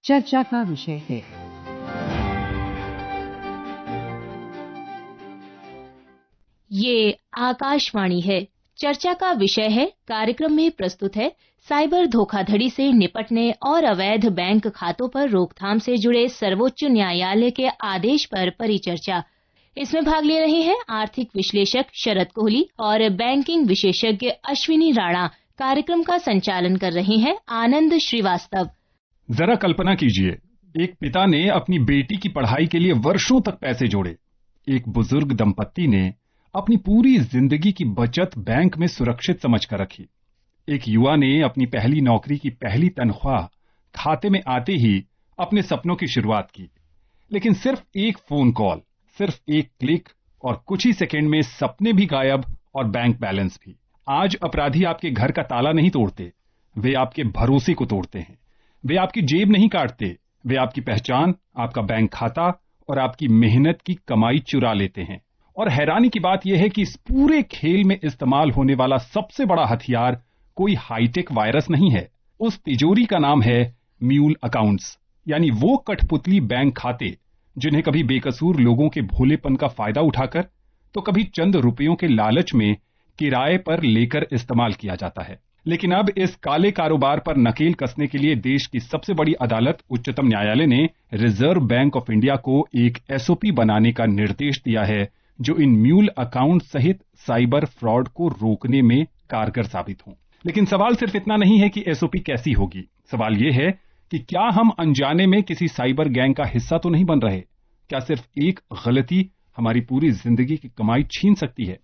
चर्चा का विषय है। ये आकाशवाणी है। चर्चा का विषय है कार्यक्रम में प्रस्तुत है साइबर धोखाधड़ी से निपटने और अवैध बैंक खातों पर रोकथाम से जुड़े सर्वोच्च न्यायालय के आदेश पर परिचर्चा। इसमें भाग ले रहे हैं आर्थिक विश्लेषक शरद कोहली और बैंकिंग विशेषज्ञ अश्विनी राणा। कार्यक्रम का संचालन कर रहे हैं आनंद श्रीवास्तव। जरा कल्पना कीजिए, एक पिता ने अपनी बेटी की पढ़ाई के लिए वर्षों तक पैसे जोड़े। एक बुजुर्ग दंपत्ति ने अपनी पूरी जिंदगी की बचत बैंक में सुरक्षित समझकर रखी। एक युवा ने अपनी पहली नौकरी की पहली तनख्वाह खाते में आते ही अपने सपनों की शुरुआत की। लेकिन सिर्फ एक फोन कॉल, सिर्फ एक क्लिक और कुछ ही सेकंड में सपने भी गायब और बैंक बैलेंस भी। आज अपराधी आपके घर का ताला नहीं तोड़ते, वे आपके भरोसे को तोड़ते हैं। वे आपकी जेब नहीं काटते, वे आपकी पहचान, आपका बैंक खाता और आपकी मेहनत की कमाई चुरा लेते हैं। और हैरानी की बात यह है कि इस पूरे खेल में इस्तेमाल होने वाला सबसे बड़ा हथियार कोई हाईटेक वायरस नहीं है। उस तिजोरी का नाम है म्यूल अकाउंट्स, यानी वो कठपुतली बैंक खाते जिन्हें कभी बेकसूर लोगों के भोलेपन का फायदा उठाकर तो कभी चंद रुपयों के लालच में किराए पर लेकर इस्तेमाल किया जाता है। लेकिन अब इस काले कारोबार पर नकेल कसने के लिए देश की सबसे बड़ी अदालत उच्चतम न्यायालय ने रिजर्व बैंक ऑफ इंडिया को एक एसओपी बनाने का निर्देश दिया है, जो इन म्यूल अकाउंट सहित साइबर फ्रॉड को रोकने में कारगर साबित हों। लेकिन सवाल सिर्फ इतना नहीं है कि एसओपी कैसी होगी। सवाल यह है कि क्या हम अनजाने में किसी साइबर गैंग का हिस्सा तो नहीं बन रहे? क्या सिर्फ एक गलती हमारी पूरी जिंदगी की कमाई छीन सकती है?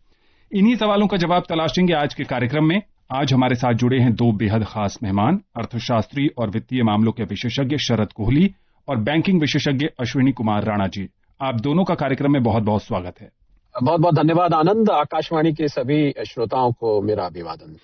इन्हीं सवालों का जवाब तलाशेंगे आज के कार्यक्रम में। आज हमारे साथ जुड़े हैं दो बेहद खास मेहमान, अर्थशास्त्री और वित्तीय मामलों के विशेषज्ञ शरद कोहली और बैंकिंग विशेषज्ञ अश्विनी कुमार राणा जी। आप दोनों का कार्यक्रम में बहुत बहुत स्वागत है। बहुत बहुत धन्यवाद आनंद। आकाशवाणी के सभी श्रोताओं को मेरा अभिवादन।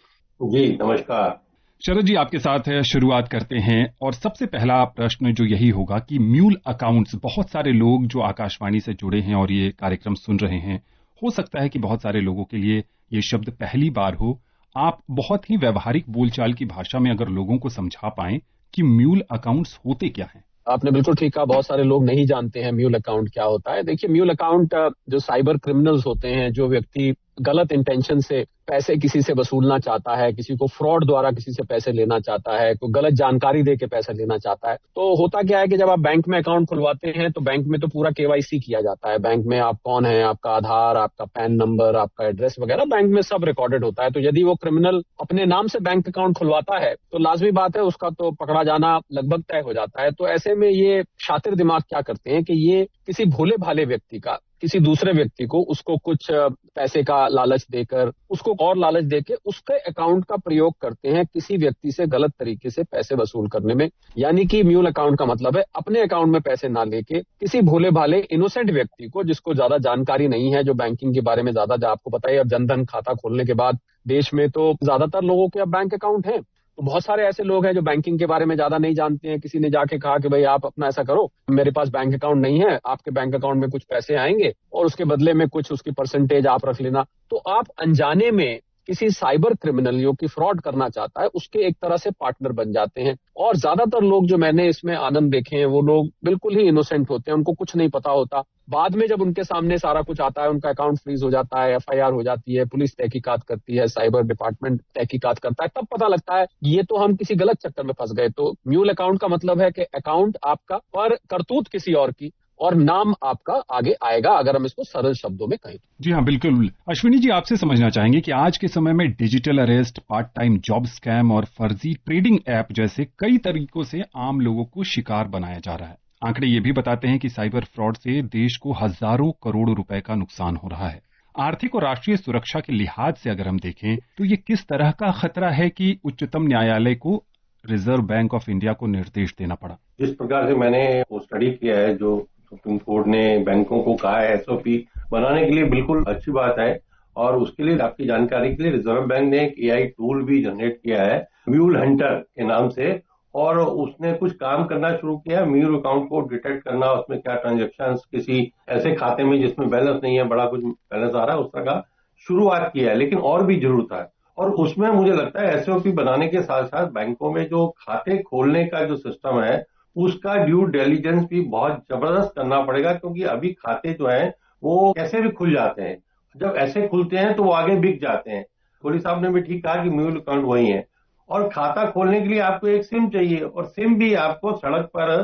जी नमस्कार। शरद जी, आपके साथ शुरुआत करते हैं और सबसे पहला प्रश्न जो यही होगा कि म्यूल अकाउंट्स, बहुत सारे लोग जो आकाशवाणी से जुड़े हैं और ये कार्यक्रम सुन रहे हैं, हो सकता है कि बहुत सारे लोगों के लिए ये शब्द पहली बार हो। आप बहुत ही व्यवहारिक बोलचाल की भाषा में अगर लोगों को समझा पाएं कि म्यूल अकाउंट्स होते क्या हैं। आपने बिल्कुल ठीक कहा, बहुत सारे लोग नहीं जानते हैं म्यूल अकाउंट क्या होता है। देखिए, म्यूल अकाउंट जो साइबर क्रिमिनल्स होते हैं, जो व्यक्ति गलत इंटेंशन से पैसे किसी से वसूलना चाहता है, किसी को फ्रॉड द्वारा किसी से पैसे लेना चाहता है, कोई गलत जानकारी दे के पैसे लेना चाहता है, तो होता क्या है कि जब आप बैंक में अकाउंट खुलवाते हैं तो बैंक में तो पूरा केवाईसी किया जाता है। बैंक में आप कौन है, आपका आधार, आपका पैन नंबर, आपका एड्रेस वगैरह बैंक में सब रिकॉर्डेड होता है। तो यदि वो क्रिमिनल अपने नाम से बैंक अकाउंट खुलवाता है तो लाजमी बात है उसका तो पकड़ा जाना लगभग तय हो जाता है। तो ऐसे में ये शातिर दिमाग क्या करते हैं कि ये किसी भोले भाले व्यक्ति का, किसी दूसरे व्यक्ति को, उसको कुछ पैसे का लालच देकर, उसको और लालच देके उसके अकाउंट का प्रयोग करते हैं किसी व्यक्ति से गलत तरीके से पैसे वसूल करने में। यानी कि म्यूल अकाउंट का मतलब है अपने अकाउंट में पैसे ना लेके किसी भोले भाले इनोसेंट व्यक्ति को, जिसको ज्यादा जानकारी नहीं है, जो बैंकिंग के बारे में ज्यादा, आपको पता है अब जनधन खाता खोलने के बाद देश में तो ज्यादातर लोगों के अब बैंक अकाउंट हैं। तो बहुत सारे ऐसे लोग हैं जो बैंकिंग के बारे में ज्यादा नहीं जानते हैं। किसी ने जाके कहा कि भाई आप अपना ऐसा करो, मेरे पास बैंक अकाउंट नहीं है, आपके बैंक अकाउंट में कुछ पैसे आएंगे और उसके बदले में कुछ उसकी परसेंटेज आप रख लेना। तो आप अनजाने में किसी साइबर क्रिमिनल जो कि फ्रॉड करना चाहता है उसके एक तरह से पार्टनर बन जाते हैं। और ज्यादातर लोग जो मैंने इसमें आनंद देखे हैं वो लोग बिल्कुल ही इनोसेंट होते हैं, उनको कुछ नहीं पता होता। बाद में जब उनके सामने सारा कुछ आता है, उनका अकाउंट फ्रीज हो जाता है, एफआईआर हो जाती है, पुलिस तहकीकात करती है, साइबर डिपार्टमेंट तहकीकात करता है, तब पता लगता है ये तो हम किसी गलत चक्कर में फंस गए। तो म्यूल अकाउंट का मतलब है कि अकाउंट आपका पर करतूत किसी और की और नाम आपका आगे आएगा, अगर हम इसको सरल शब्दों में कहें। जी हाँ, बिल्कुल। अश्विनी जी, आपसे समझना चाहेंगे कि आज के समय में digital arrest, part time job scam और फर्जी ट्रेडिंग ऐप जैसे कई तरीकों से आम लोगों को शिकार बनाया जा रहा है। आंकड़े ये भी बताते हैं कि साइबर फ्रॉड से देश को हजारों करोड़ रुपए का नुकसान हो रहा है। आर्थिक और राष्ट्रीय सुरक्षा के लिहाज से अगर हम देखें तो ये किस तरह का खतरा है कि उच्चतम न्यायालय को रिजर्व बैंक ऑफ इंडिया को निर्देश देना पड़ा? जिस प्रकार से मैंने वो स्टडी किया है, जो सुप्रीम कोर्ट ने बैंकों को कहा है एसओपी बनाने के लिए, बिल्कुल अच्छी बात है। और उसके लिए आपकी जानकारी के लिए रिजर्व बैंक ने एक एआई टूल भी जनरेट किया है म्यूल हंटर के नाम से, और उसने कुछ काम करना शुरू किया है म्यूल अकाउंट को डिटेक्ट करना, उसमें क्या ट्रांजेक्शन किसी ऐसे खाते में जिसमें बैलेंस नहीं है, बड़ा कुछ बैलेंस आ रहा है, उस तरह का शुरुआत किया है। लेकिन और भी जरूरत है, और उसमें मुझे लगता है एसओपी बनाने के साथ साथ बैंकों में जो खाते खोलने का जो सिस्टम है उसका ड्यू डिलिजेंस भी बहुत जबरदस्त करना पड़ेगा, क्योंकि अभी खाते जो हैं वो कैसे भी खुल जाते हैं। जब ऐसे खुलते हैं तो वो आगे बिक जाते हैं। कोहली साहब ने भी ठीक कहा कि म्यूल अकाउंट वही है, और खाता खोलने के लिए आपको एक सिम चाहिए, और सिम भी आपको सड़क पर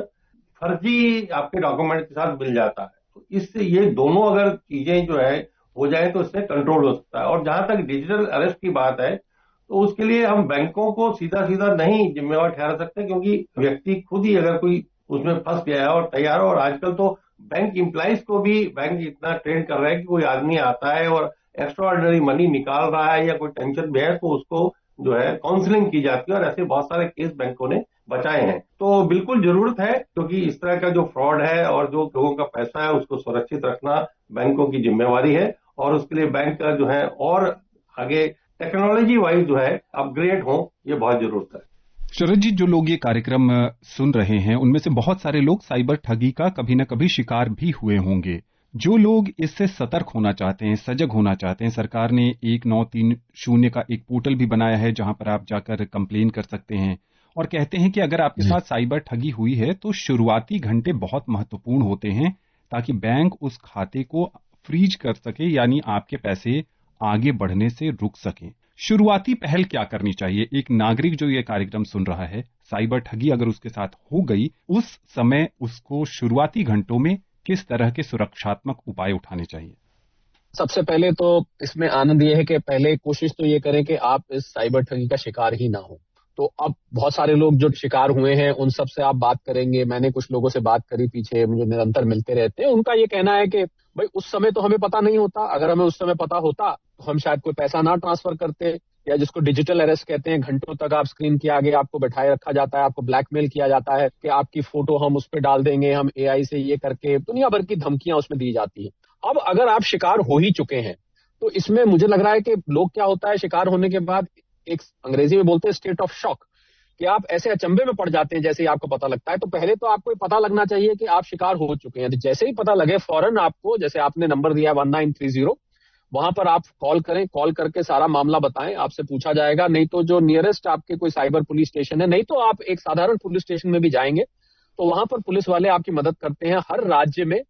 फर्जी आपके डॉक्यूमेंट के साथ मिल जाता है। तो इससे ये दोनों अगर चीजें जो है हो जाए तो इससे कंट्रोल हो सकता है। और जहां तक डिजिटल अरेस्ट की बात है, तो उसके लिए हम बैंकों को सीधा सीधा नहीं जिम्मेवार ठहरा सकते, क्योंकि व्यक्ति खुद ही अगर कोई उसमें फंस गया है और तैयार हो, और आजकल तो बैंक इम्प्लाइज को भी बैंक इतना ट्रेन कर रहा है कि कोई आदमी आता है और एक्स्ट्रा ऑर्डिनरी मनी निकाल रहा है या कोई टेंशन में है तो उसको जो है काउंसलिंग की जाती है, और ऐसे बहुत सारे केस बैंकों ने बचाए हैं। तो बिल्कुल जरूरत है, क्योंकि इस तरह का जो फ्रॉड है और जो लोगों का पैसा है उसको सुरक्षित रखना बैंकों की जिम्मेवारी है, और उसके लिए बैंक का जो है और आगे टेक्नोलॉजी वाइज जो है अपग्रेड हो, ये बहुत जरूरत है। शरद जी, जो लोग ये कार्यक्रम सुन रहे हैं उनमें से बहुत सारे लोग साइबर ठगी का कभी न कभी शिकार भी हुए होंगे। जो लोग इससे सतर्क होना चाहते हैं, सजग होना चाहते हैं, सरकार ने 1930 का एक पोर्टल भी बनाया है जहां पर आप जाकर कंप्लेन कर सकते हैं, और कहते हैं कि अगर आपके साथ साइबर ठगी हुई है तो शुरुआती घंटे बहुत महत्वपूर्ण होते हैं ताकि बैंक उस खाते को फ्रीज कर सके, यानी आपके पैसे आगे बढ़ने से रुक सकें। शुरुआती पहल क्या करनी चाहिए? एक नागरिक जो ये कार्यक्रम सुन रहा है, साइबर ठगी अगर उसके साथ हो गई, उस समय उसको शुरुआती घंटों में किस तरह के सुरक्षात्मक उपाय उठाने चाहिए? सबसे पहले तो इसमें आनंद ये है कि पहले कोशिश तो ये करें कि आप इस साइबर ठगी का शिकार ही ना हो। तो अब बहुत सारे लोग जो शिकार हुए हैं उन सब से आप बात करेंगे। मैंने कुछ लोगों से बात करी पीछे, मुझे निरंतर मिलते रहते हैं। उनका ये कहना है कि भाई उस समय तो हमें पता नहीं होता, अगर हमें उस समय पता होता तो हम शायद कोई पैसा ना ट्रांसफर करते, या जिसको डिजिटल अरेस्ट कहते हैं, घंटों तक आप स्क्रीन के आगे आपको बैठाए रखा जाता है, आपको ब्लैकमेल किया जाता है कि आपकी फोटो हम उस पर डाल देंगे, हम एआई से ये करके, दुनिया भर की धमकियां उसमें दी जाती है। अब अगर आप शिकार हो ही चुके हैं तो इसमें मुझे लग रहा है कि लोग क्या होता है, शिकार होने के बाद एक अंग्रेजी में बोलते हैं स्टेट ऑफ शॉक, कि आप ऐसे अचंभे में पड़ जाते हैं जैसे ही आपको पता लगता है। तो पहले तो आपको पता लगना चाहिए कि आप शिकार हो चुके हैं। तो जैसे ही पता लगे फौरन आपको, जैसे आपने नंबर दिया 1930, वहां पर आप कॉल करें, कॉल करके सारा मामला बताएं, आपसे पूछा जाएगा। नहीं तो जो नियरेस्ट आपके कोई साइबर पुलिस स्टेशन है, नहीं तो आप एक साधारण पुलिस स्टेशन में भी जाएंगे तो वहां पर पुलिस वाले आपकी मदद करते हैं। हर राज्य में,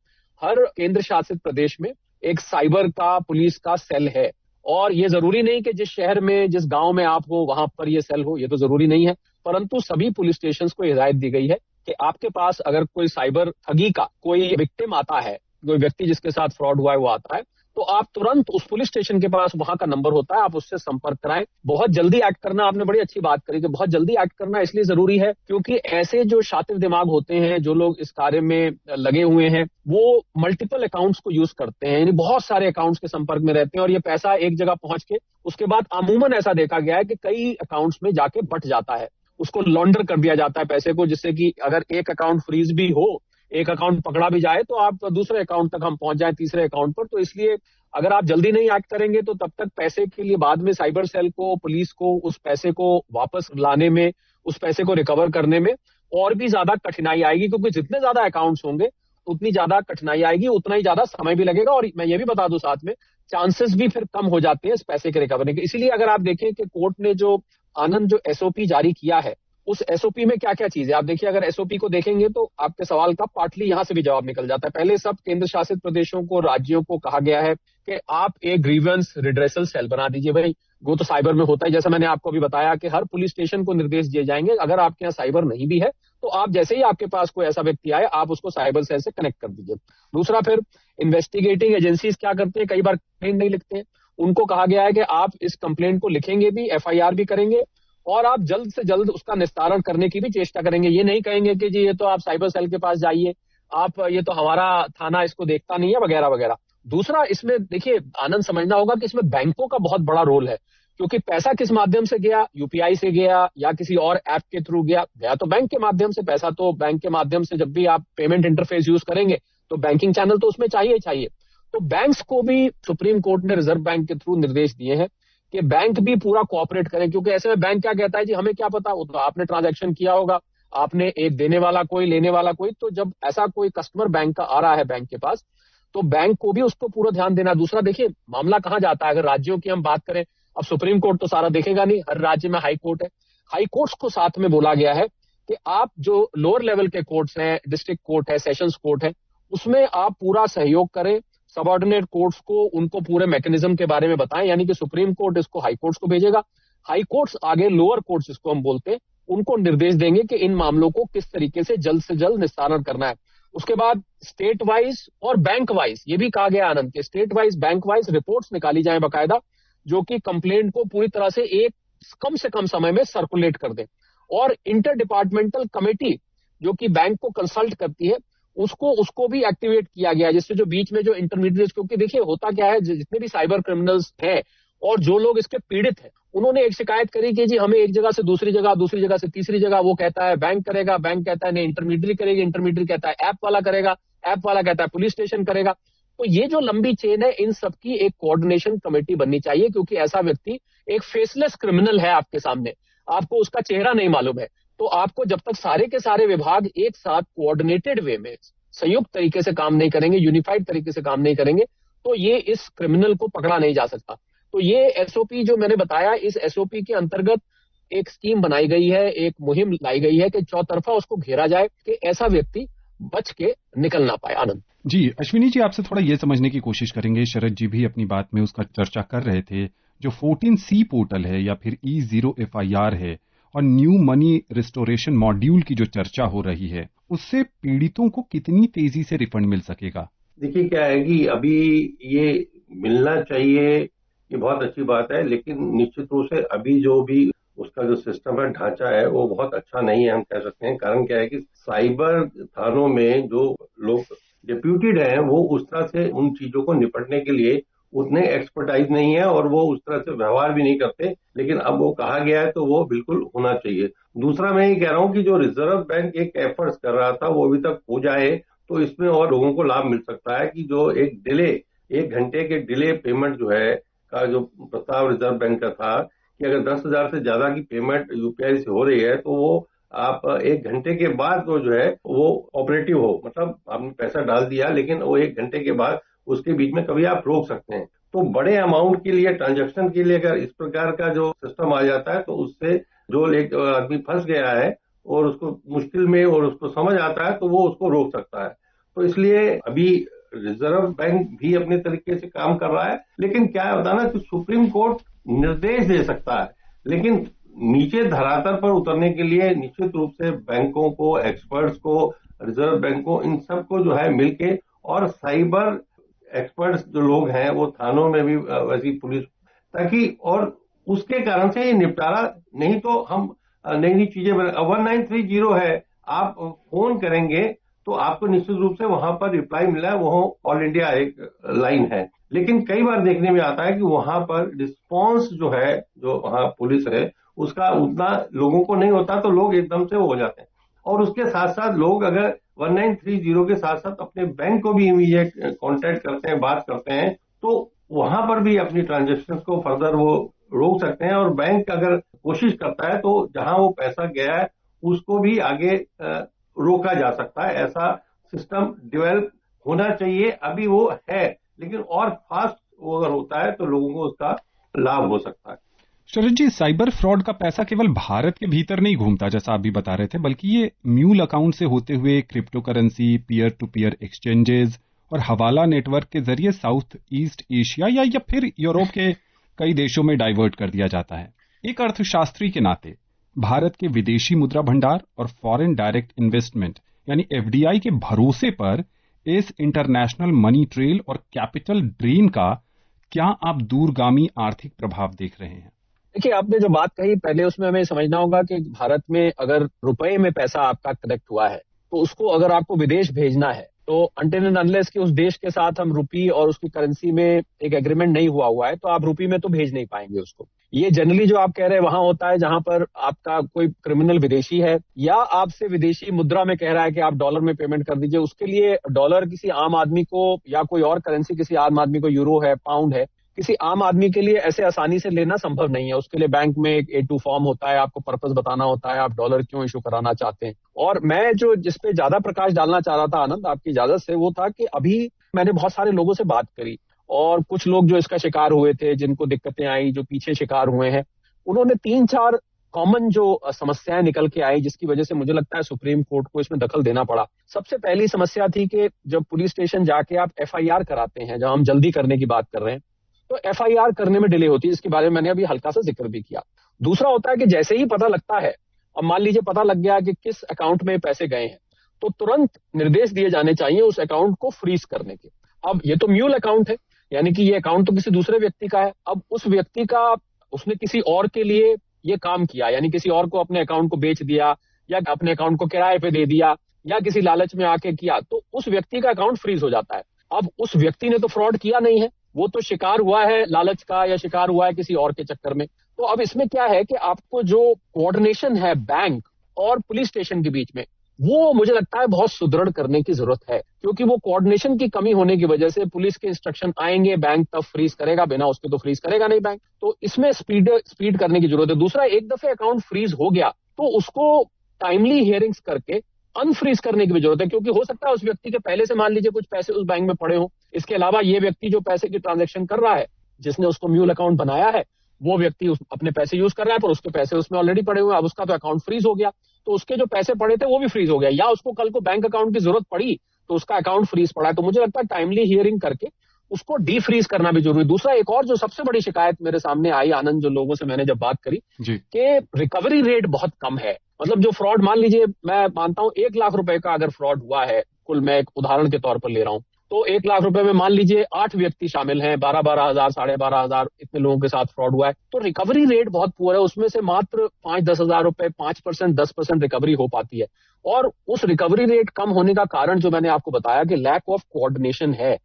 हर केंद्र शासित प्रदेश में एक साइबर का पुलिस का सेल है, और ये जरूरी नहीं कि जिस शहर में, जिस गांव में आप हो वहां पर ये सेल हो, ये तो जरूरी नहीं है। परंतु सभी पुलिस स्टेशन को हिदायत दी गई है कि आपके पास अगर कोई साइबर ठगी का कोई विक्टिम आता है, कोई व्यक्ति जिसके साथ फ्रॉड हुआ है वो आता है, तो आप तुरंत उस पुलिस स्टेशन के पास वहां का नंबर होता है, आप उससे संपर्क कराएं। बहुत जल्दी एक्ट करना, आपने बड़ी अच्छी बात करी कि बहुत जल्दी एक्ट करना इसलिए जरूरी है क्योंकि ऐसे जो शातिर दिमाग होते हैं, जो लोग इस कार्य में लगे हुए हैं, वो मल्टीपल अकाउंट्स को यूज करते हैं, यानी बहुत सारे अकाउंट्स के संपर्क में रहते हैं, और ये पैसा एक जगह पहुंच के उसके बाद अमूमन ऐसा देखा गया है कि कई अकाउंट्स में जाके बट जाता है, उसको लॉन्डर कर दिया जाता है पैसे को, जिससे कि अगर एक अकाउंट फ्रीज भी हो, एक अकाउंट पकड़ा भी जाए तो आप दूसरे अकाउंट तक हम पहुंच जाए, तीसरे अकाउंट पर। तो इसलिए अगर आप जल्दी नहीं एक्ट करेंगे तो तब तक पैसे के लिए बाद में साइबर सेल को, पुलिस को उस पैसे को वापस लाने में, उस पैसे को रिकवर करने में और भी ज्यादा कठिनाई आएगी, क्योंकि जितने ज्यादा अकाउंट्स होंगे उतनी ज्यादा कठिनाई आएगी, उतना ही ज्यादा समय भी लगेगा। और मैं ये भी बता दूं साथ में, चांसेस भी फिर कम हो जाते हैं इस पैसे के रिकवरी के। इसीलिए अगर आप देखें कि कोर्ट ने जो आनंद जो एसओपी जारी किया है, उस एसओपी में क्या क्या चीजें, आप देखिए, अगर एसओपी को देखेंगे तो आपके सवाल का पार्टली यहां से भी जवाब निकल जाता है। पहले सब केंद्र शासित प्रदेशों को, राज्यों को कहा गया है कि आप एक ग्रीवेंस रिड्रेसल सेल बना दीजिए। भाई वो तो साइबर में होता है, जैसा मैंने आपको अभी बताया कि हर पुलिस स्टेशन को निर्देश दिए जाएंगे, अगर आपके यहाँ साइबर नहीं भी है तो आप जैसे ही आपके पास कोई ऐसा व्यक्ति आए, आप उसको साइबर सेल से कनेक्ट कर दीजिए। दूसरा, फिर इन्वेस्टिगेटिंग एजेंसीज क्या करते हैं, कई बार कंप्लेंट नहीं लिखते हैं, उनको कहा गया है कि आप इस कंप्लेंट को लिखेंगे भी, एफआईआर भी करेंगे, और आप जल्द से जल्द उसका निस्तारण करने की भी चेष्टा करेंगे। ये नहीं कहेंगे कि जी ये तो आप साइबर सेल के पास जाइए, आप ये तो हमारा थाना इसको देखता नहीं है, वगैरह वगैरह। दूसरा, इसमें देखिए आनंद समझना होगा कि इसमें बैंकों का बहुत बड़ा रोल है, क्योंकि पैसा किस माध्यम से गया, यूपीआई से गया या किसी और ऐप के थ्रू गया तो बैंक के माध्यम से। पैसा तो बैंक के माध्यम से, जब भी आप पेमेंट इंटरफेस यूज करेंगे तो बैंकिंग चैनल तो उसमें चाहिए ही चाहिए। तो बैंक्स को भी सुप्रीम कोर्ट ने रिजर्व बैंक के थ्रू निर्देश दिए हैं कि बैंक भी पूरा कोऑपरेट करें, क्योंकि ऐसे में बैंक क्या कहता है, जी हमें क्या पता, वो तो आपने ट्रांजैक्शन किया होगा, आपने एक देने वाला कोई, लेने वाला कोई। तो जब ऐसा कोई कस्टमर बैंक का आ रहा है बैंक के पास, तो बैंक को भी उसको पूरा ध्यान देना। दूसरा, देखिए मामला कहां जाता है, अगर राज्यों की हम बात करें, अब सुप्रीम कोर्ट तो सारा देखेगा नहीं, हर राज्य में हाई कोर्ट है। हाई कोर्ट्स को साथ में बोला गया है कि आप जो लोअर लेवल के कोर्ट्स हैं, डिस्ट्रिक्ट कोर्ट है, सेशंस कोर्ट है, उसमें आप पूरा सहयोग करें, सबऑर्डिनेट कोर्ट्स को उनको पूरे मैकेनिज्म के बारे में बताएं, यानी कि सुप्रीम कोर्ट इसको हाई कोर्ट्स को भेजेगा, हाई कोर्ट्स आगे लोअर कोर्ट्स जिसको हम बोलते हैं उनको निर्देश देंगे कि इन मामलों को किस तरीके से जल्द निस्तारण करना है। उसके बाद स्टेट वाइज और बैंक वाइज, ये भी कहा गया आनंद के state wise bank wise reports निकाली जाए बकायदा, जो कि कंप्लेंट को पूरी तरह से एक कम से कम समय में सर्कुलेट कर दें। और इंटर डिपार्टमेंटल कमेटी जो कि बैंक को कंसल्ट करती है उसको भी एक्टिवेट किया गया, जिससे जो बीच में जो इंटरमीडिएट, क्योंकि देखिए होता क्या है, जितने भी साइबर क्रिमिनल्स हैं और जो लोग इसके पीड़ित हैं, उन्होंने एक शिकायत करी कि जी हमें एक जगह से दूसरी जगह से तीसरी जगह, वो कहता है बैंक करेगा, बैंक कहता है नहीं इंटरमीडिएट करेगी, इंटरमीडिएट कहता है ऐप वाला करेगा, ऐप वाला कहता है पुलिस स्टेशन करेगा। तो ये जो लंबी चेन है, इन सबकी एक कोऑर्डिनेशन कमेटी बननी चाहिए, क्योंकि ऐसा व्यक्ति एक फेसलेस क्रिमिनल है आपके सामने, आपको उसका चेहरा नहीं मालूम है। तो आपको जब तक सारे के सारे विभाग एक साथ कोऑर्डिनेटेड वे में संयुक्त तरीके से काम नहीं करेंगे, यूनिफाइड तरीके से काम नहीं करेंगे, तो ये इस क्रिमिनल को पकड़ा नहीं जा सकता। तो ये एसओपी जो मैंने बताया, इस एसओपी के अंतर्गत एक स्कीम बनाई गई है, एक मुहिम लाई गई है कि चौतरफा उसको घेरा जाए कि ऐसा व्यक्ति बच के निकल ना पाए। आनंद जी, अश्विनी जी, आपसे थोड़ा ये समझने की कोशिश करेंगे, शरद जी भी अपनी बात में उसका चर्चा कर रहे थे, जो 14C पोर्टल है या फिर E0 FIR है और न्यू मनी रिस्टोरेशन मॉड्यूल की जो चर्चा हो रही है, उससे पीड़ितों को कितनी तेजी से रिफंड मिल सकेगा? देखिए क्या है कि अभी ये मिलना चाहिए, ये बहुत अच्छी बात है, लेकिन निश्चित रूप से अभी जो भी उसका जो सिस्टम है, ढांचा है, वो बहुत अच्छा नहीं है, हम कह सकते हैं। कारण क्या है कि साइबर थानों में जो लोग डिप्यूटेड हैं, वो उस तरह से उन चीजों को निपटने के लिए उतने एक्सपर्टाइज नहीं है और वो उस तरह से व्यवहार भी नहीं करते, लेकिन अब वो कहा गया है तो वो बिल्कुल होना चाहिए। दूसरा मैं ये कह रहा हूँ कि जो रिजर्व बैंक एक एफर्ट्स कर रहा था वो अभी तक हो जाए तो इसमें और लोगों को लाभ मिल सकता है कि जो एक डिले, 1 घंटे के डिले पेमेंट जो है का जो प्रस्ताव रिजर्व बैंक का था कि अगर 10,000 से ज्यादा की पेमेंट यूपीआई से हो रही है तो वो आप 1 घंटे के बाद जो है वो ऑपरेटिव हो, मतलब आपने पैसा डाल दिया लेकिन वो 1 घंटे के बाद उसके बीच में कभी आप रोक सकते हैं। तो बड़े अमाउंट के लिए, ट्रांजैक्शन के लिए अगर इस प्रकार का जो सिस्टम आ जाता है तो उससे जो एक आदमी फंस गया है और उसको मुश्किल में और उसको समझ आता है तो वो उसको रोक सकता है। तो इसलिए अभी रिजर्व बैंक भी अपने तरीके से काम कर रहा है, लेकिन क्या होता है ना कि सुप्रीम कोर्ट निर्देश दे सकता है, लेकिन नीचे धरातल पर उतरने के लिए निश्चित रूप से बैंकों को, एक्सपर्ट्स को, रिजर्व बैंक को, इन सबको जो है मिलके, और साइबर एक्सपर्ट्स जो लोग हैं वो थानों में भी वैसी पुलिस, ताकि और उसके कारण से ये निपटारा, नहीं तो हम नई नई चीजें 1930 है, आप फोन करेंगे तो आपको निश्चित रूप से वहां पर रिप्लाई मिला है, वो ऑल इंडिया एक लाइन है, लेकिन कई बार देखने में आता है कि वहां पर रिस्पांस जो है, जो वहां पुलिस है उसका उतना लोगों को नहीं होता, तो लोग एकदम से वो हो जाते हैं। और उसके साथ साथ लोग अगर 1930 के साथ साथ अपने बैंक को भी इमीडिएट कांटेक्ट करते हैं, बात करते हैं, तो वहां पर भी अपनी ट्रांजैक्शन को फर्दर वो रोक सकते हैं। और बैंक अगर कोशिश करता है तो जहां वो पैसा गया है उसको भी आगे रोका जा सकता है। ऐसा सिस्टम डेवलप होना चाहिए, अभी वो है, लेकिन और फास्ट अगर होता है तो लोगों को उसका लाभ हो सकता है। शरद जी, साइबर फ्रॉड का पैसा केवल भारत के भीतर नहीं घूमता, जैसा आप भी बता रहे थे, बल्कि ये म्यूल अकाउंट से होते हुए crypto currency, peer to peer exchanges और हवाला नेटवर्क के जरिए साउथ ईस्ट एशिया या फिर यूरोप के कई देशों में डाइवर्ट कर दिया जाता है। एक अर्थशास्त्री के नाते भारत के विदेशी मुद्रा भंडार और फॉरेन डायरेक्ट इन्वेस्टमेंट यानी एफडीआई के भरोसे पर इस इंटरनेशनल मनी ट्रेल और कैपिटल ड्रेन का क्या आप दूरगामी आर्थिक प्रभाव देख रहे हैं? देखिए, आपने जो बात कही पहले, उसमें हमें समझना होगा कि भारत में अगर रुपए में पैसा आपका कलेक्ट हुआ है तो उसको अगर आपको विदेश भेजना है तो अनटिल एंड अनलेस कि उस देश के साथ हम रुपी और उसकी करेंसी में एक एग्रीमेंट नहीं हुआ है तो आप रुपी में तो भेज नहीं पाएंगे उसको। ये जनरली जो आप कह रहे हैं वहां होता है जहां पर आपका कोई क्रिमिनल विदेशी है या आपसे विदेशी मुद्रा में कह रहा है कि आप डॉलर में पेमेंट कर दीजिए। उसके लिए डॉलर किसी आम आदमी को या कोई और करेंसी किसी आम आदमी को, यूरो है, पाउंड है, किसी आम आदमी के लिए ऐसे आसानी से लेना संभव नहीं है। उसके लिए बैंक में एक A2 फॉर्म होता है, आपको पर्पस बताना होता है, आप डॉलर क्यों इशू कराना चाहते हैं। और मैं जो जिस पे ज्यादा प्रकाश डालना चाह रहा था आनंद, आपकी इजाजत से, वो था कि अभी मैंने बहुत सारे लोगों से बात करी और कुछ लोग जो इसका शिकार हुए थे, जिनको दिक्कतें आई, जो पीछे शिकार हुए हैं, उन्होंने 3-4 कॉमन जो समस्याएं निकल के आई, जिसकी वजह से मुझे लगता है सुप्रीम कोर्ट को इसमें दखल देना पड़ा। सबसे पहली समस्या थी कि जब पुलिस स्टेशन जाके आप FIR कराते हैं, जब हम जल्दी करने की बात कर रहे हैं, तो FIR करने में डिले होती है, इसके बारे में मैंने अभी हल्का सा जिक्र भी किया। दूसरा होता है कि जैसे ही पता लगता है, अब मान लीजिए पता लग गया कि किस अकाउंट में पैसे गए हैं, तो तुरंत निर्देश दिए जाने चाहिए उस अकाउंट को फ्रीज करने के। अब ये तो म्यूल अकाउंट है, यानी कि ये अकाउंट तो किसी दूसरे व्यक्ति का है। अब उस व्यक्ति का, उसने किसी और के लिए ये काम किया, यानी किसी और को अपने अकाउंट को बेच दिया या अपने अकाउंट को किराए पे दे दिया या किसी लालच में आके किया, तो उस व्यक्ति का अकाउंट फ्रीज हो जाता है। अब उस व्यक्ति ने तो फ्रॉड किया नहीं है, वो तो शिकार हुआ है लालच का या शिकार हुआ है किसी और के चक्कर में। तो अब इसमें क्या है कि आपको जो कोऑर्डिनेशन है बैंक और पुलिस स्टेशन के बीच में, वो मुझे लगता है बहुत सुदृढ़ करने की जरूरत है, क्योंकि वो कोऑर्डिनेशन की कमी होने की वजह से पुलिस के इंस्ट्रक्शन आएंगे, बैंक तब फ्रीज करेगा, बिना उसके तो फ्रीज करेगा नहीं बैंक। तो इसमें स्पीड करने की जरूरत है। दूसरा, एक दफे अकाउंट फ्रीज हो गया तो उसको टाइमली हियरिंग्स करके अनफ्रीज करने की भी जरूरत है, क्योंकि हो सकता है उस व्यक्ति के पहले से मान लीजिए कुछ पैसे उस बैंक में पड़े हो। इसके अलावा ये व्यक्ति जो पैसे की ट्रांजैक्शन कर रहा है, जिसने उसको म्यूल अकाउंट बनाया है, वो व्यक्ति अपने पैसे यूज कर रहा है, पर उसके पैसे उसमें ऑलरेडी पड़े हुए हैं। अब उसका तो अकाउंट फ्रीज हो गया, तो उसके जो पैसे पड़े थे वो भी फ्रीज हो गया, या उसको कल को बैंक अकाउंट की जरूरत पड़ी तो उसका अकाउंट फ्रीज पड़ा है। तो मुझे लगता है टाइमली हियरिंग करके उसको डीफ्रीज करना भी जरूरी है। दूसरा, एक और जो सबसे बड़ी शिकायत मेरे सामने आई आनंद, जो लोगों से मैंने जब बात करी कि रिकवरी रेट बहुत कम है। मतलब जो फ्रॉड, मान लीजिए मैं मानता हूं 1 लाख रुपए का अगर फ्रॉड हुआ है कुल, मैं एक उदाहरण के तौर पर ले रहा हूं, तो 1 लाख रुपए में मान लीजिए 8 व्यक्ति शामिल हैं, 12,000 12,500 इतने लोगों के साथ फ्रॉड हुआ है, तो रिकवरी रेट बहुत पुअर है। उसमें से मात्र 5-10 हजार रुपए, 5%, 10% रिकवरी हो पाती है। और उस रिकवरी रेट कम होने का कारण जो मैंने आपको बताया कि लैक ऑफ कोऑर्डिनेशन है,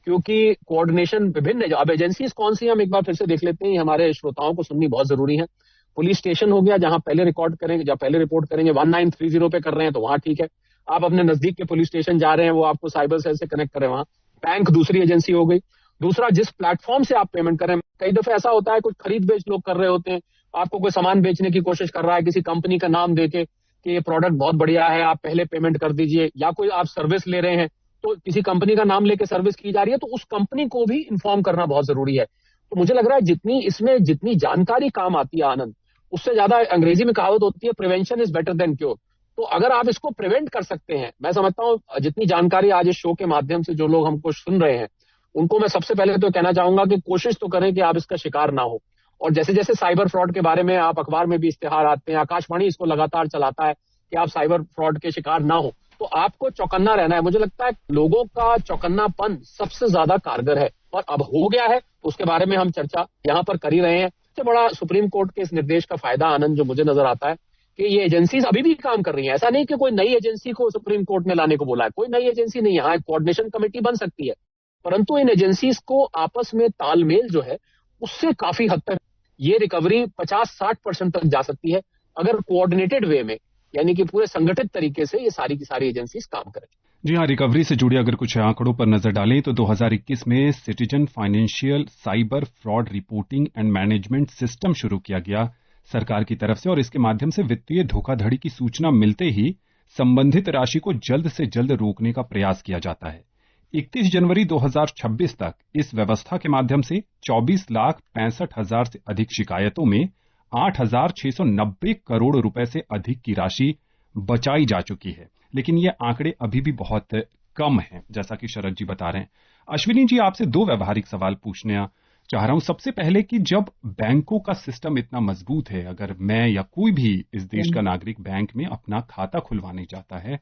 क्योंकि कोऑर्डिनेशन विभिन्न है। अब एजेंसीज कौन सी, हम एक बार फिर से देख लेते हैं, हमारे श्रोताओं को सुननी बहुत जरूरी है। पुलिस स्टेशन हो गया, जहां पहले रिकॉर्ड करेंगे, जहां पहले रिपोर्ट करेंगे, 1930 पे कर रहे हैं तो वहां ठीक है। आप अपने नजदीक के पुलिस स्टेशन जा रहे हैं, वो आपको साइबर सेल से कनेक्ट करें वहां। बैंक दूसरी एजेंसी हो गई। दूसरा, जिस प्लेटफॉर्म से आप पेमेंट कर रहे हैं, कई दफे ऐसा होता है कुछ खरीद बेच लोग कर रहे होते हैं, आपको कोई सामान बेचने की कोशिश कर रहा है किसी कंपनी का नाम देके कि ये प्रोडक्ट बहुत बढ़िया है, आप पहले पेमेंट कर दीजिए, या कोई आप सर्विस ले रहे हैं तो किसी कंपनी का नाम लेके सर्विस की जा रही है, तो उस कंपनी को भी इन्फॉर्म करना बहुत जरूरी है। तो मुझे लग रहा है जितनी जानकारी काम आती है आनंद, उससे ज्यादा, अंग्रेजी में कहावत होती है prevention is better than cure. तो अगर आप इसको प्रिवेंट कर सकते हैं, मैं समझता हूं जितनी जानकारी आज इस शो के माध्यम से जो लोग हमको सुन रहे हैं, उनको मैं सबसे पहले तो कहना चाहूंगा कि कोशिश तो करें कि आप इसका शिकार ना हो। और जैसे जैसे साइबर फ्रॉड के बारे में आप अखबार में भी इश्तेहार आते हैं, आकाशवाणी इसको लगातार चलाता है कि आप साइबर फ्रॉड के शिकार ना हो, तो आपको चौकन्ना रहना है। मुझे लगता है लोगों का चौकन्नापन सबसे ज्यादा कारगर है, और अब हो गया है तो उसके बारे में हम चर्चा यहाँ पर कर ही रहे हैं। सबसे बड़ा सुप्रीम कोर्ट के इस निर्देश का फायदा आनंद जो मुझे नजर आता है कि ये एजेंसीज अभी भी काम कर रही हैं। ऐसा नहीं कि कोई नई एजेंसी को सुप्रीम कोर्ट ने लाने को बोला है, कोई नई एजेंसी नहीं, यहाँ एक कोऑर्डिनेशन कमेटी बन सकती है, परंतु इन एजेंसीज को आपस में तालमेल जो है उससे काफी हद तक ये रिकवरी 50-60% तक जा सकती है, अगर कोऑर्डिनेटेड वे में, यानी कि पूरे संगठित तरीके से ये सारी की सारी एजेंसीज काम करें। जी हाँ, रिकवरी से जुड़े अगर कुछ आंकड़ों पर नजर डालें तो 2021 में citizen financial cyber fraud reporting and management system शुरू किया गया सरकार की तरफ से, और इसके माध्यम से वित्तीय धोखाधड़ी की सूचना मिलते ही संबंधित राशि को जल्द से जल्द रोकने का प्रयास किया जाता है। 31 जनवरी 2026 तक इस व्यवस्था के माध्यम से 24,65,000 से अधिक शिकायतों में 8,690 करोड़ रुपए से अधिक की राशि बचाई जा चुकी है। लेकिन ये आंकड़े अभी भी बहुत कम हैं, जैसा कि शरद जी बता रहे हैं। अश्विनी जी, आपसे 2 व्यवहारिक सवाल पूछना चाह रहा हूं। सबसे पहले कि जब बैंकों का सिस्टम इतना मजबूत है, अगर मैं या कोई भी इस देश का नागरिक बैंक में अपना खाता खुलवाने जाता है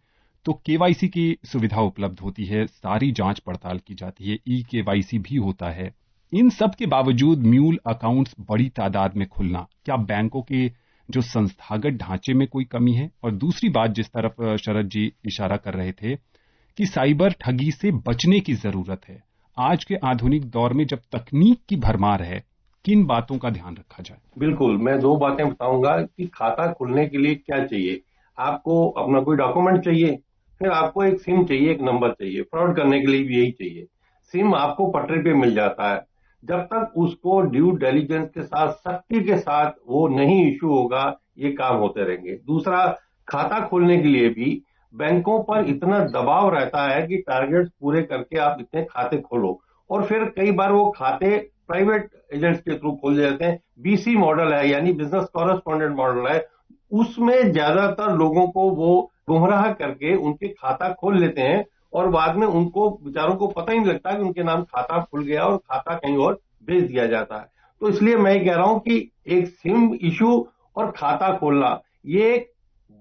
तो केवाईसी की सुविधा उपलब्ध होती है, सारी जांच पड़ताल की जाती है, ई-केवाईसी भी होता है। इन सब के बावजूद म्यूल अकाउंट्स बड़ी तादाद में खुलना, क्या बैंकों के जो संस्थागत ढांचे में कोई कमी है? और दूसरी बात जिस तरफ शरद जी इशारा कर रहे थे कि साइबर ठगी से बचने की जरूरत है, आज के आधुनिक दौर में जब तकनीक की भरमार है, किन बातों का ध्यान रखा जाए? बिल्कुल, मैं 2 बातें बताऊंगा कि खाता खुलने के लिए क्या चाहिए। आपको अपना कोई डॉक्यूमेंट चाहिए, फिर आपको एक सिम चाहिए, एक नंबर चाहिए। फ्रॉड करने के लिए भी यही चाहिए। सिम आपको पटरी पे मिल जाता है, जब तक उसको ड्यू डिलिजेंस के साथ, सख्ती के साथ वो नहीं इशू होगा, ये काम होते रहेंगे। दूसरा, खाता खोलने के लिए भी बैंकों पर इतना दबाव रहता है कि टारगेट्स पूरे करके आप इतने खाते खोलो, और फिर कई बार वो खाते प्राइवेट एजेंट्स के थ्रू खोल देते हैं। बीसी मॉडल है, यानी बिजनेस कॉरेस्पॉन्डेंट मॉडल है, उसमें ज्यादातर लोगों को वो गुमराह करके उनके खाता खोल लेते हैं और बाद में उनको बेचारों को पता ही नहीं लगता कि उनके नाम खाता खुल गया और खाता कहीं और भेज दिया जाता है। तो इसलिए मैं कह रहा हूं कि एक सिम इशू और खाता खोलना, ये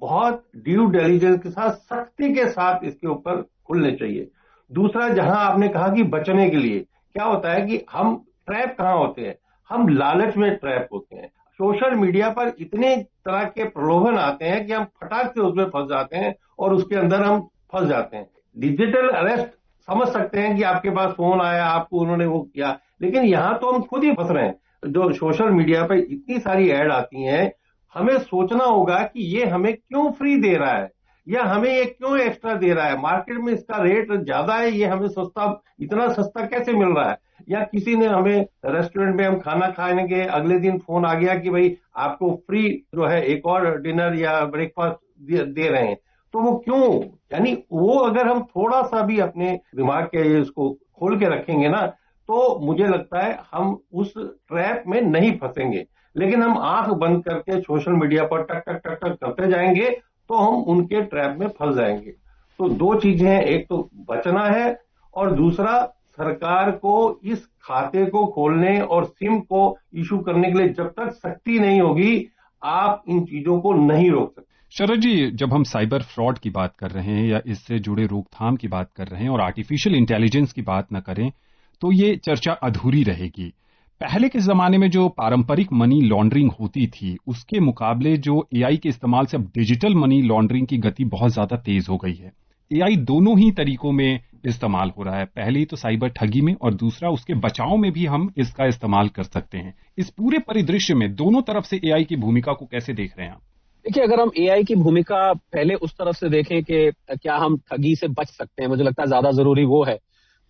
बहुत ड्यू डिलिजेंस के साथ, सख्ती के साथ इसके ऊपर खुलने चाहिए। दूसरा, जहां आपने कहा कि बचने के लिए क्या होता है कि हम ट्रैप कहां होते हैं, हम लालच में ट्रैप होते हैं। सोशल मीडिया पर इतने तरह के प्रलोभन आते हैं कि हम फटाक से उसमें फंस जाते हैं और उसके अंदर हम फंस जाते हैं। डिजिटल अरेस्ट समझ सकते हैं कि आपके पास फोन आया, आपको उन्होंने वो किया, लेकिन यहां तो हम खुद ही फंस रहे हैं। जो सोशल मीडिया पर इतनी सारी ऐड आती हैं, हमें सोचना होगा कि ये हमें क्यों फ्री दे रहा है या हमें ये क्यों एक्स्ट्रा दे रहा है। मार्केट में इसका रेट ज्यादा है, ये हमें इतना सस्ता कैसे मिल रहा है। या किसी ने हमें रेस्टोरेंट में हम खाना खाने के अगले दिन फोन आ गया कि भाई आपको फ्री जो है एक और डिनर या ब्रेकफास्ट दे रहे हैं, तो वो क्यों, यानी वो अगर हम थोड़ा सा भी अपने दिमाग के इसको खोल के रखेंगे ना, तो मुझे लगता है हम उस ट्रैप में नहीं फंसेंगे। लेकिन हम आंख बंद करके सोशल मीडिया पर टक टक टक टक करते जाएंगे तो हम उनके ट्रैप में फंस जाएंगे। तो दो चीजें हैं, एक तो बचना है और दूसरा सरकार को इस खाते को खोलने और सिम को इशू करने के लिए जब तक सख्ती नहीं होगी, आप इन चीजों को नहीं रोक सकते। शरद जी, जब हम साइबर फ्रॉड की बात कर रहे हैं या इससे जुड़े रोकथाम की बात कर रहे हैं और आर्टिफिशियल इंटेलिजेंस की बात न करें तो ये चर्चा अधूरी रहेगी। पहले के जमाने में जो पारंपरिक मनी लॉन्ड्रिंग होती थी, उसके मुकाबले जो एआई के इस्तेमाल से अब डिजिटल मनी लॉन्ड्रिंग की गति बहुत ज्यादा तेज हो गई है। एआई दोनों ही तरीकों में इस्तेमाल हो रहा है। पहले ही तो साइबर ठगी में और दूसरा उसके बचाव में भी हम इसका इस्तेमाल कर सकते हैं। इस पूरे परिदृश्य में दोनों तरफ से एआई की भूमिका को कैसे देख रहे हैं आप? देखिए, अगर हम एआई की भूमिका पहले उस तरफ से देखें कि क्या हम ठगी से बच सकते हैं, मुझे लगता है ज्यादा जरूरी वो है।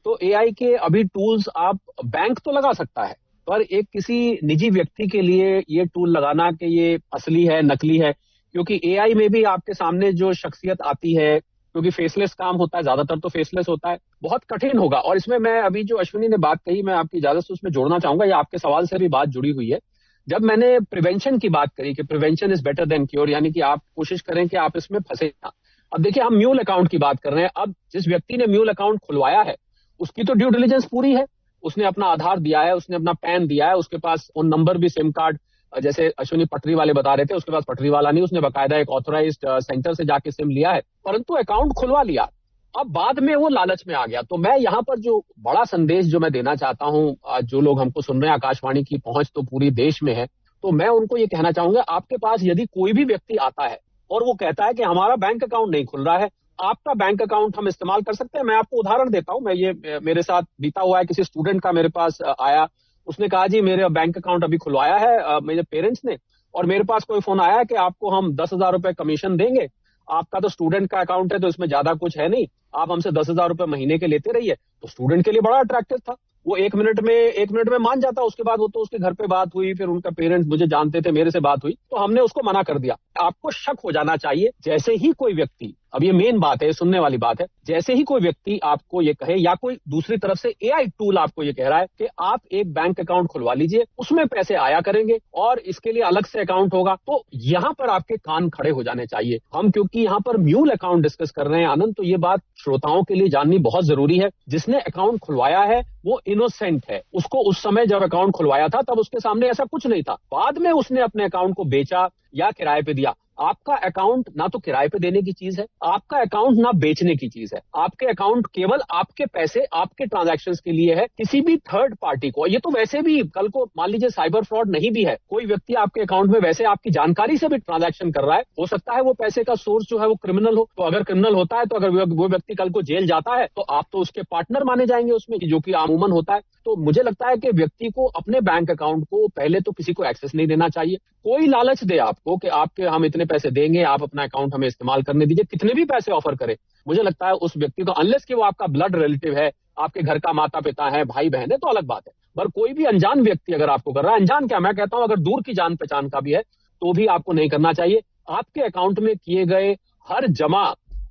तो एआई के अभी टूल्स आप बैंक तो लगा सकता है, पर एक किसी निजी व्यक्ति के लिए ये टूल लगाना कि ये असली है नकली है, क्योंकि एआई में भी आपके सामने जो शख्सियत आती है, क्योंकि फेसलेस काम होता है, ज्यादातर तो फेसलेस होता है, बहुत कठिन होगा। और इसमें मैं अभी जो अश्विनी ने बात कही, मैं आपकी इजाजत से उसमें जोड़ना चाहूंगा, ये आपके सवाल से भी बात जुड़ी हुई है। जब मैंने प्रिवेंशन की बात करी कि prevention is better than cure, यानी कि आप कोशिश करें कि आप इसमें फंसे ना। अब देखिए, हम म्यूल अकाउंट की बात कर रहे हैं। अब जिस व्यक्ति ने म्यूल अकाउंट खुलवाया है उसकी तो ड्यू डिलिजेंस पूरी है, उसने अपना आधार दिया है, उसने अपना पैन दिया है, उसके पास फोन नंबर भी, सिम कार्ड, जैसे अश्विनी पटरी वाले बता रहे थे, उसके पास पटरी वाला नहीं, उसने बाकायदा एक ऑथराइज्ड सेंटर से जाके सिम लिया है, परंतु अकाउंट खुलवा लिया। अब बाद में वो लालच में आ गया। तो मैं यहाँ पर जो बड़ा संदेश जो मैं देना चाहता हूँ, जो लोग हमको सुन रहे हैं, आकाशवाणी की पहुंच तो पूरी देश में है, तो मैं उनको ये कहना चाहूंगा, आपके पास यदि कोई भी व्यक्ति आता है और वो कहता है कि हमारा बैंक अकाउंट नहीं खुल रहा है, आपका बैंक अकाउंट हम इस्तेमाल कर सकते हैं। मैं आपको उदाहरण देता हूं, मैं ये मेरे साथ बीता हुआ है। किसी स्टूडेंट का मेरे पास आया, उसने कहा जी मेरा बैंक अकाउंट अभी खुलवाया है मेरे पेरेंट्स ने, और मेरे पास कोई फोन आया कि आपको हम 10,000 रुपए कमीशन देंगे, आपका तो स्टूडेंट का अकाउंट है तो इसमें ज्यादा कुछ है नहीं, आप हमसे 10,000 रुपए महीने के लेते रहिए। तो स्टूडेंट के लिए बड़ा अट्रैक्टिव था, वो एक मिनट में मान जाता। उसके बाद वो तो उसके घर पे बात हुई, फिर उनका पेरेंट्स मुझे जानते थे, मेरे से बात हुई, तो हमने उसको मना कर दिया। आपको शक हो जाना चाहिए, जैसे ही कोई व्यक्ति, अब ये मेन बात है, सुनने वाली बात है, जैसे ही कोई व्यक्ति आपको ये कहे या कोई दूसरी तरफ से एआई टूल आपको ये कह रहा है कि आप एक बैंक अकाउंट खुलवा लीजिए, उसमें पैसे आया करेंगे और इसके लिए अलग से अकाउंट होगा, तो यहाँ पर आपके कान खड़े हो जाने चाहिए। हम क्योंकि यहाँ पर म्यूल अकाउंट डिस्कस कर रहे हैं आनंद, तो ये बात श्रोताओं के लिए जाननी बहुत जरूरी है। जिसने अकाउंट खुलवाया है वो इनोसेंट है, उसको उस समय जब अकाउंट खुलवाया था तब उसके सामने ऐसा कुछ नहीं था, बाद में उसने अपने अकाउंट को बेचा या किराए पे दिया। आपका अकाउंट ना तो किराए पे देने की चीज है, आपका अकाउंट ना बेचने की चीज है। आपके अकाउंट केवल आपके पैसे, आपके ट्रांजैक्शंस के लिए है, किसी भी थर्ड पार्टी को। ये तो वैसे भी कल को मान लीजिए साइबर फ्रॉड नहीं भी है, कोई व्यक्ति आपके अकाउंट में वैसे आपकी जानकारी से भी ट्रांजैक्शन कर रहा है, हो सकता है वो पैसे का सोर्स जो है वो क्रिमिनल हो। तो अगर क्रिमिनल होता है, तो अगर वो व्यक्ति कल को जेल जाता है तो आप तो उसके पार्टनर माने जाएंगे उसमें, जो कि अमूमन होता है। तो मुझे लगता है कि व्यक्ति को अपने बैंक अकाउंट को पहले तो किसी को एक्सेस नहीं देना चाहिए। कोई लालच दे आपको कि आपके हम इतने पैसे देंगे, आप अपना अकाउंट हमें इस्तेमाल करने दीजिए, कितने भी पैसे ऑफर करे, मुझे लगता है उस व्यक्ति को, अनलेस कि वो आपका ब्लड रिलेटिव है, आपके घर का माता पिता है, भाई बहन है, तो अलग बात है, पर कोई भी अनजान व्यक्ति अगर आपको कर रहा है, अनजान क्या मैं कहता हूं, अगर दूर की जान पहचान का भी है तो भी आपको नहीं करना चाहिए। आपके अकाउंट में किए गए हर जमा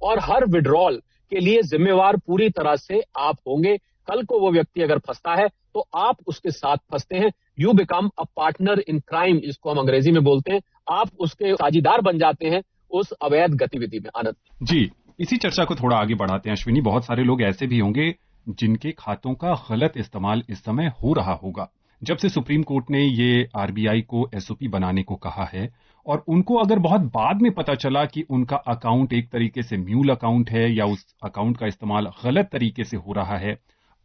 और हर विड्रॉल के लिए जिम्मेवार पूरी तरह से आप होंगे। कल को वो व्यक्ति अगर फंसता है तो आप उसके साथ फंसते हैं। You become a partner in crime, इसको हम अंग्रेजी में बोलते हैं। आप उसके साझीदार बन जाते हैं उस अवैध गतिविधि में। आनंद जी, इसी चर्चा को थोड़ा आगे बढ़ाते हैं अश्विनी। बहुत सारे लोग ऐसे भी होंगे जिनके खातों का गलत इस्तेमाल इस समय हो रहा होगा। जब से सुप्रीम कोर्ट ने ये आरबीआई को एसओपी बनाने को कहा है और उनको अगर बहुत बाद में पता चला कि उनका अकाउंट एक तरीके से म्यूल अकाउंट है या उस अकाउंट का इस्तेमाल गलत तरीके से हो रहा है,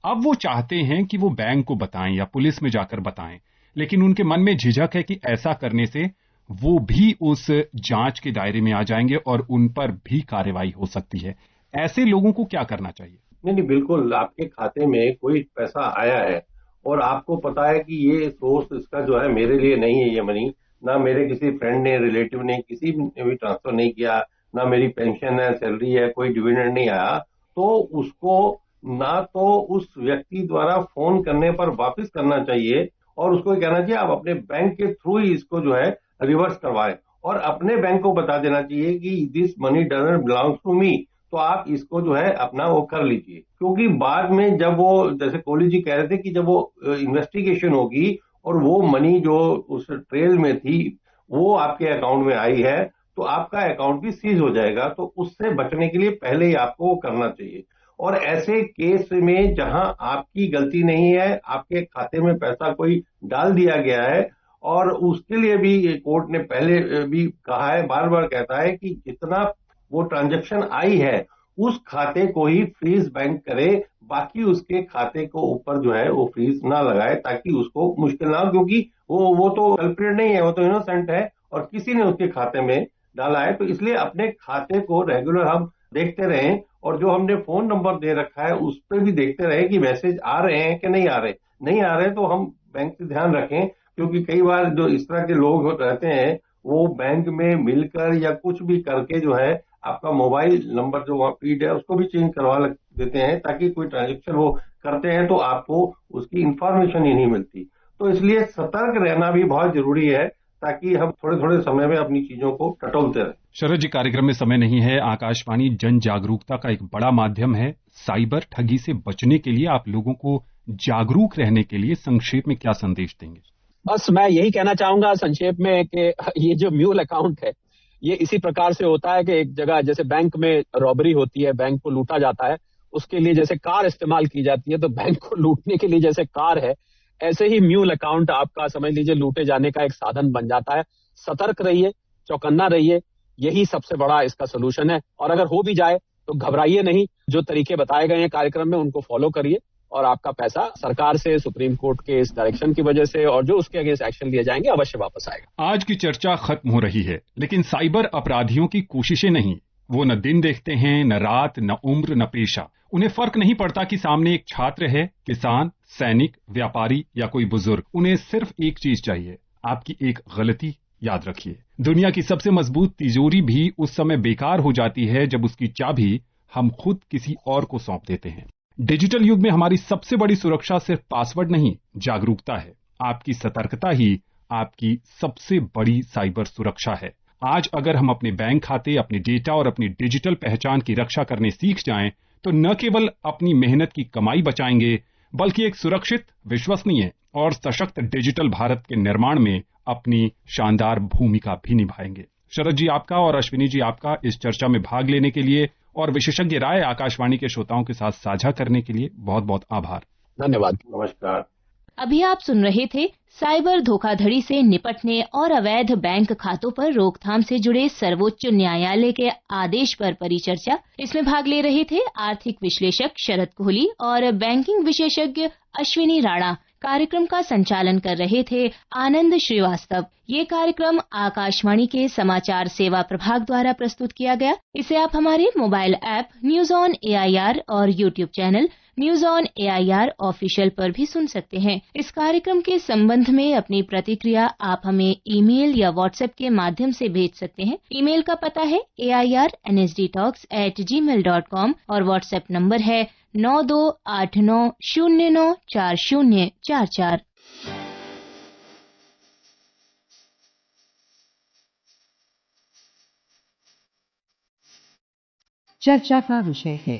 अब वो चाहते हैं कि वो बैंक को बताएं या पुलिस में जाकर बताएं, लेकिन उनके मन में झिझक है कि ऐसा करने से वो भी उस जांच के दायरे में आ जाएंगे और उन पर भी कार्रवाई हो सकती है। ऐसे लोगों को क्या करना चाहिए? नहीं, बिल्कुल। आपके खाते में कोई पैसा आया है और आपको पता है कि ये सोर्स इसका जो है मेरे लिए नहीं है, ये मनी ना मेरे किसी फ्रेंड ने, रिलेटिव ने, किसी ने भी ट्रांसफर नहीं किया, ना मेरी पेंशन है, सैलरी है, कोई डिविडेंड नहीं आया, तो उसको ना तो उस व्यक्ति द्वारा फोन करने पर वापस करना चाहिए और उसको कहना चाहिए आप अपने बैंक के थ्रू ही इसको जो है रिवर्स करवाएं और अपने बैंक को बता देना चाहिए कि this money doesn't belongs to me, तो आप इसको जो है अपना वो कर लीजिए। क्योंकि बाद में जब वो, जैसे कोहली जी कह रहे थे कि जब वो इन्वेस्टिगेशन होगी और वो मनी जो उस ट्रेल में थी वो आपके अकाउंट में आई है, तो आपका अकाउंट भी सीज हो जाएगा। तो उससे बचने के लिए पहले ही आपको वो करना चाहिए। और ऐसे केस में जहां आपकी गलती नहीं है, आपके खाते में पैसा कोई डाल दिया गया है, और उसके लिए भी कोर्ट ने पहले भी कहा है, बार बार कहता है कि जितना वो ट्रांजैक्शन आई है उस खाते को ही फ्रीज बैंक करे, बाकी उसके खाते को ऊपर जो है वो फ्रीज ना लगाए, ताकि उसको मुश्किल ना हो। क्योंकि वो तो कल्प्रिट नहीं है, वो तो इनोसेंट है और किसी ने उसके खाते में डाला है। तो इसलिए अपने खाते को रेगुलर हम देखते रहें और जो हमने फोन नंबर दे रखा है उस पर भी देखते रहें कि मैसेज आ रहे हैं कि नहीं आ रहे। नहीं आ रहे तो हम बैंक से ध्यान रखें, क्योंकि कई बार जो इस तरह के लोग रहते हैं वो बैंक में मिलकर या कुछ भी करके जो है आपका मोबाइल नंबर जो वहां फीड है उसको भी चेंज करवा देते हैं, ताकि कोई ट्रांजेक्शन वो करते हैं तो आपको उसकी इंफॉर्मेशन ही नहीं मिलती। तो इसलिए सतर्क रहना भी बहुत जरूरी है, ताकि हम थोड़े थोड़े समय में अपनी चीजों को टटोलते रहें। शरद जी, कार्यक्रम में समय नहीं है। आकाशवाणी जन जागरूकता का एक बड़ा माध्यम है। साइबर ठगी से बचने के लिए आप लोगों को जागरूक रहने के लिए संक्षेप में क्या संदेश देंगे? बस मैं यही कहना चाहूंगा संक्षेप में कि ये जो म्यूल अकाउंट है ये इसी प्रकार से होता है कि एक जगह जैसे बैंक में रॉबरी होती है, बैंक को लूटा जाता है, उसके लिए जैसे कार इस्तेमाल की जाती है, तो बैंक को लूटने के लिए जैसे कार है, ऐसे ही म्यूल अकाउंट आपका समझ लीजिए लूटे जाने का एक साधन बन जाता है। सतर्क रहिए, चौकन्ना रहिए, यही सबसे बड़ा इसका सोल्यूशन है। और अगर हो भी जाए तो घबराइए नहीं, जो तरीके बताए गए हैं कार्यक्रम में उनको फॉलो करिए और आपका पैसा सरकार से, सुप्रीम कोर्ट के इस डायरेक्शन की वजह से और जो उसके अगेंस्ट एक्शन लिए जाएंगे अवश्य वापस आएगा। आज की चर्चा खत्म हो रही है, लेकिन साइबर अपराधियों की कोशिशें नहीं। वो न दिन देखते हैं, न रात, न उम्र, न पेशा। उन्हें फर्क नहीं पड़ता कि सामने एक छात्र है, किसान, सैनिक, व्यापारी या कोई बुजुर्ग। उन्हें सिर्फ एक चीज चाहिए, आपकी एक गलती। याद रखिए, दुनिया की सबसे मजबूत तिजोरी भी उस समय बेकार हो जाती है जब उसकी चाबी हम खुद किसी और को सौंप देते हैं। डिजिटल युग में हमारी सबसे बड़ी सुरक्षा सिर्फ पासवर्ड नहीं, जागरूकता है। आपकी सतर्कता ही आपकी सबसे बड़ी साइबर सुरक्षा है। आज अगर हम अपने बैंक खाते, अपने डेटा और अपनी डिजिटल पहचान की रक्षा करने सीख जाएं, तो न केवल अपनी मेहनत की कमाई बचाएंगे, बल्कि एक सुरक्षित, विश्वसनीय और सशक्त डिजिटल भारत के निर्माण में अपनी शानदार भूमिका भी निभाएंगे। शरद जी आपका और अश्विनी जी आपका इस चर्चा में भाग लेने के लिए और विशेषज्ञ राय आकाशवाणी के श्रोताओं के साथ साझा करने के लिए बहुत बहुत आभार। धन्यवाद। नमस्कार। अभी आप सुन रहे थे साइबर धोखाधड़ी से निपटने और अवैध बैंक खातों पर रोकथाम से जुड़े सर्वोच्च न्यायालय के आदेश पर परिचर्चा। इसमें भाग ले रहे थे आर्थिक विश्लेषक शरद कोहली और बैंकिंग विशेषज्ञ अश्विनी राणा। कार्यक्रम का संचालन कर रहे थे आनंद श्रीवास्तव। ये कार्यक्रम आकाशवाणी के समाचार सेवा प्रभाग द्वारा प्रस्तुत किया गया। इसे आप हमारे mobile app news on AIR और YouTube channel news on AIR official पर भी सुन सकते हैं। इस कार्यक्रम के संबंध में अपनी प्रतिक्रिया आप हमें ईमेल या व्हाट्सएप के माध्यम से भेज सकते हैं। ईमेल का पता है airnsdtalks@gmail.com और व्हाट्सएप नंबर है 9289094044। चर्चा का विषय है